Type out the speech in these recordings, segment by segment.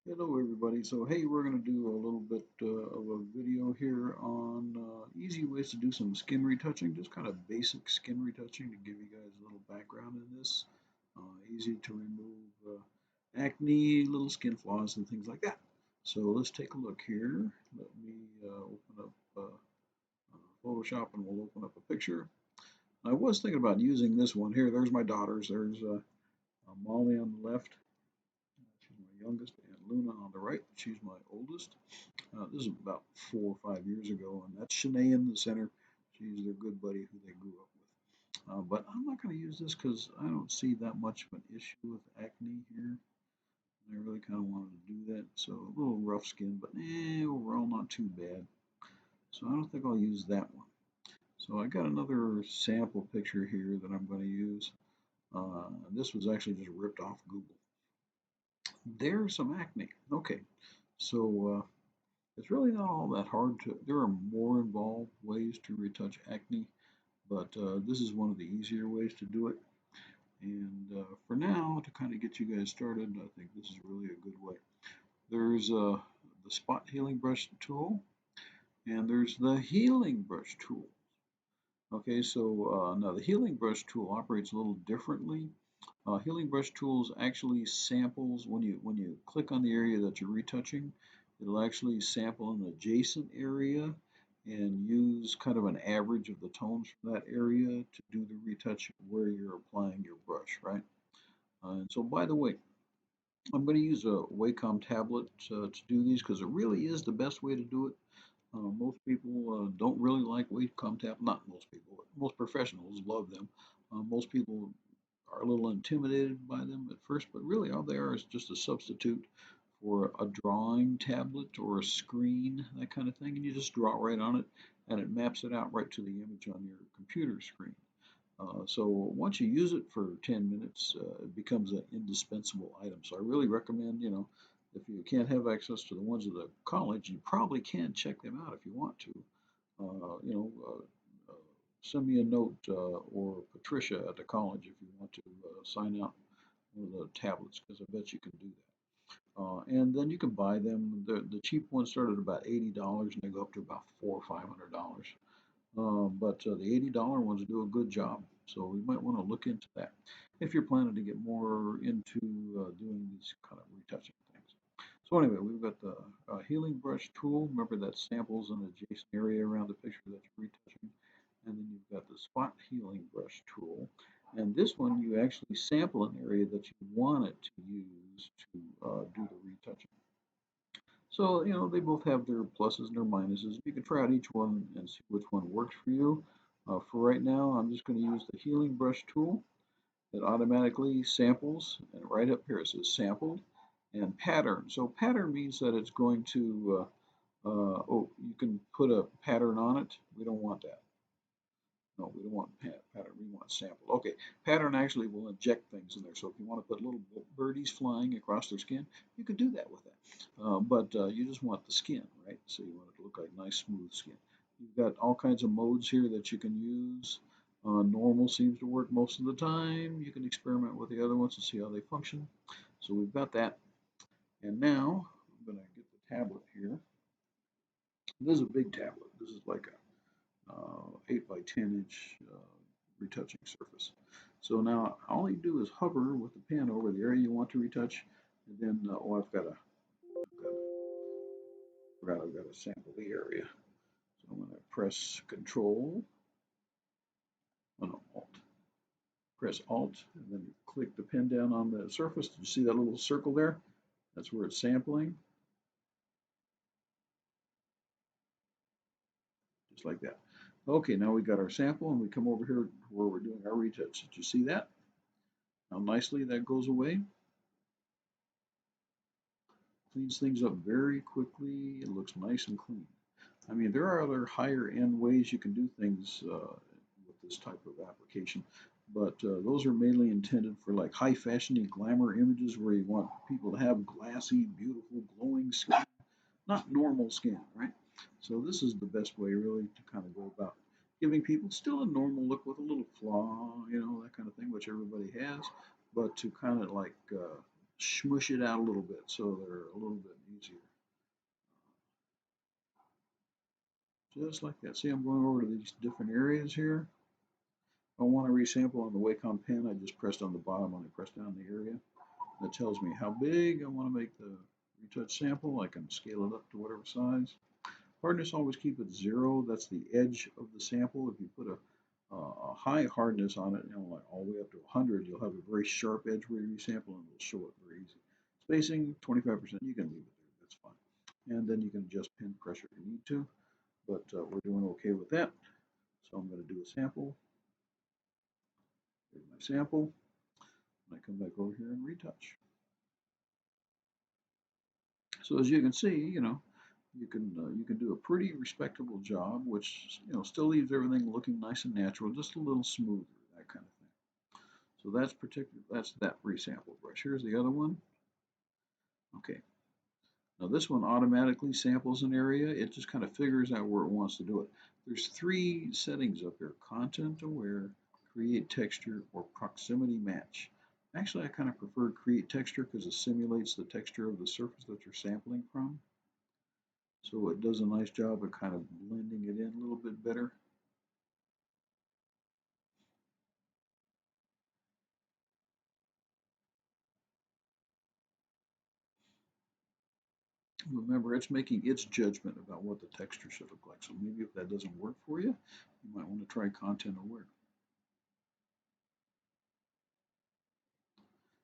Hello everybody. So hey, we're going to do a little bit of a video here on easy ways to do some skin retouching, just kind of basic skin retouching to give you guys a little background in this. Easy to remove acne, little skin flaws and things like that. So let's take a look here. Let me open up Photoshop and we'll open up a picture. I was thinking about using this one here. There's my daughters. There's Molly on the left. She's my youngest, and Luna on the right. She's my oldest. This is about 4 or 5 years ago, and that's Shanae in the center. She's their good buddy who they grew up with. But I'm not going to use this because I don't see that much of an issue with acne here. I really kind of wanted to do that. So a little rough skin, but overall not too bad. So I don't think I'll use that one. So I got another sample picture here that I'm going to use. This was actually just ripped off Google. There's some acne. Okay, so it's really not all that hard to. There are more involved ways to retouch acne, but this is one of the easier ways to do it. And for now, to kind of get you guys started, I think this is really a good way. There's the spot healing brush tool, and there's the healing brush tool. Okay, so now the healing brush tool operates a little differently. Healing brush tools actually samples when you click on the area that you're retouching, it'll actually sample an adjacent area and use kind of an average of the tones from that area to do the retouching where you're applying your brush, right? And so, by the way, I'm going to use a Wacom tablet to do these because it really is the best way to do it. Most people don't really like Wacom tab. Not most people, but most professionals love them. Most people are a little intimidated by them at first, but really all they are is just a substitute for a drawing tablet or a screen, that kind of thing. And you just draw right on it, and it maps it out right to the image on your computer screen. So once you use it for 10 minutes, it becomes an indispensable item. So I really recommend, if you can't have access to the ones at the college, you probably can check them out if you want to. Uh, you know, uh, Send me a note or Patricia at the college if you want to sign out one of the tablets because I bet you can do that. And then you can buy them. The cheap ones start at about $80 and they go up to about $400 or $500. But the $80 ones do a good job. So we might want to look into that if you're planning to get more into doing these kind of retouching things. So anyway, we've got the healing brush tool. Remember that samples an adjacent area around the picture that you're retouching. And then you've got the spot healing brush tool. And this one, you actually sample an area that you want it to use to do the retouching. So, they both have their pluses and their minuses. You can try out each one and see which one works for you. For right now, I'm just going to use the healing brush tool. It automatically samples, and right up here it says sampled and pattern. So pattern means that it's going to, you can put a pattern on it. We don't want that. No, we don't want pattern, we want sample. Okay, pattern actually will inject things in there. So if you want to put little birdies flying across their skin, you could do that with that. But you just want the skin, right? So you want it to look like nice, smooth skin. You've got all kinds of modes here that you can use. Normal seems to work most of the time. You can experiment with the other ones and see how they function. So we've got that. And now I'm going to get the tablet here. This is a big tablet. This is like a 8 by 10-inch retouching surface. So now all you do is hover with the pen over the area you want to retouch, and then I've got to sample the area. So I'm going to press Control, oh no, Alt. Press Alt, and then you click the pen down on the surface. Did you see that little circle there? That's where it's sampling, just like that. Okay, now we got our sample, and we come over here where we're doing our retouch. Did you see that? How nicely that goes away? Cleans things up very quickly. It looks nice and clean. I mean, there are other higher end ways you can do things with this type of application, but those are mainly intended for like high fashiony glamour images where you want people to have glassy, beautiful, glowing skin, not normal skin, right? So this is the best way really to kind of go about giving people still a normal look with a little flaw, that kind of thing, which everybody has, but to kind of like smush it out a little bit so they're a little bit easier. Just like that. See, I'm going over to these different areas here. If I want to resample on the Wacom pen, I just pressed on the bottom when I press down the area. That tells me how big I want to make the retouch sample. I can scale it up to whatever size. Hardness, always keep it 0. That's the edge of the sample. If you put a high hardness on it, like all the way up to 100, you'll have a very sharp edge where you sample and it'll show it very easy. Spacing, 25%, you can leave it there, that's fine. And then you can adjust pen pressure if you need to, but we're doing okay with that. So I'm going to do a sample. Here's my sample. And I come back over here and retouch. So as you can see, you can do a pretty respectable job, which still leaves everything looking nice and natural, just a little smoother, that kind of thing. So that's that resample brush. Here's the other one. Okay. Now this one automatically samples an area. It just kind of figures out where it wants to do it. There's 3 settings up here: content aware, create texture, or proximity match. Actually, I kind of prefer create texture because it simulates the texture of the surface that you're sampling from. So it does a nice job of kind of blending it in a little bit better. Remember, it's making its judgment about what the texture should look like. So maybe if that doesn't work for you, you might want to try content aware.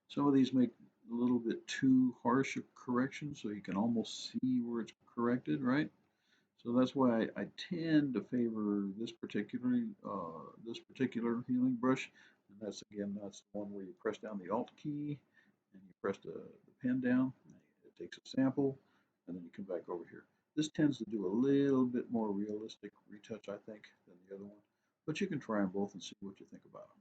Some of these make a little bit too harsh a correction, so you can almost see where it's corrected, right? So that's why I tend to favor this particular healing brush, and that's the one where you press down the Alt key and you press the pen down. It takes a sample, and then you come back over here. This tends to do a little bit more realistic retouch, I think, than the other one, but you can try them both and see what you think about them.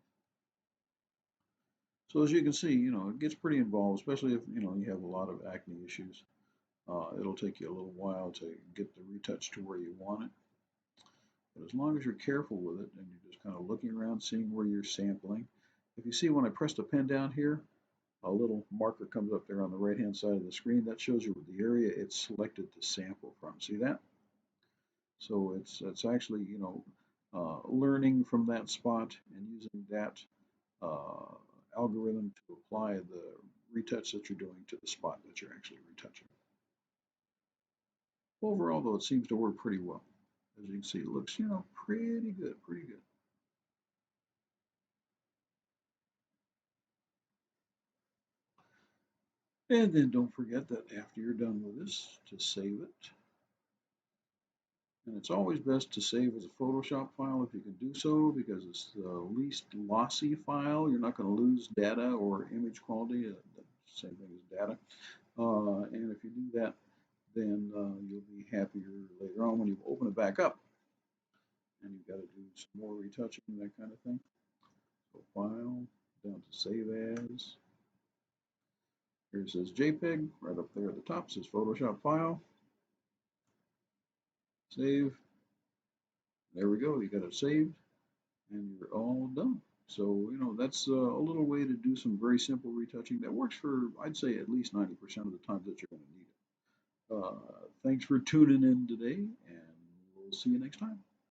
So as you can see, it gets pretty involved, especially if you have a lot of acne issues. It'll take you a little while to get the retouch to where you want it. But as long as you're careful with it and you're just kind of looking around, seeing where you're sampling. If you see when I press the pen down here, a little marker comes up there on the right hand side of the screen. That shows you the area it's selected to sample from. See that? So it's actually, learning from that spot and using that uh, algorithm to apply the retouch that you're doing to the spot that you're actually retouching. Overall, though, it seems to work pretty well. As you can see, it looks, pretty good, pretty good. And then don't forget that after you're done with this, to save it. And it's always best to save as a Photoshop file if you can do so, because it's the least lossy file. You're not going to lose data or image quality, the same thing as data. And if you do that, then you'll be happier later on when you open it back up. And you've got to do some more retouching, that kind of thing. So File, down to Save As. Here it says JPEG, right up there at the top says Photoshop File. Save. There we go, you got it saved, and you're all done. So, that's a little way to do some very simple retouching that works for, I'd say, at least 90% of the times that you're going to need it. Thanks for tuning in today, and we'll see you next time.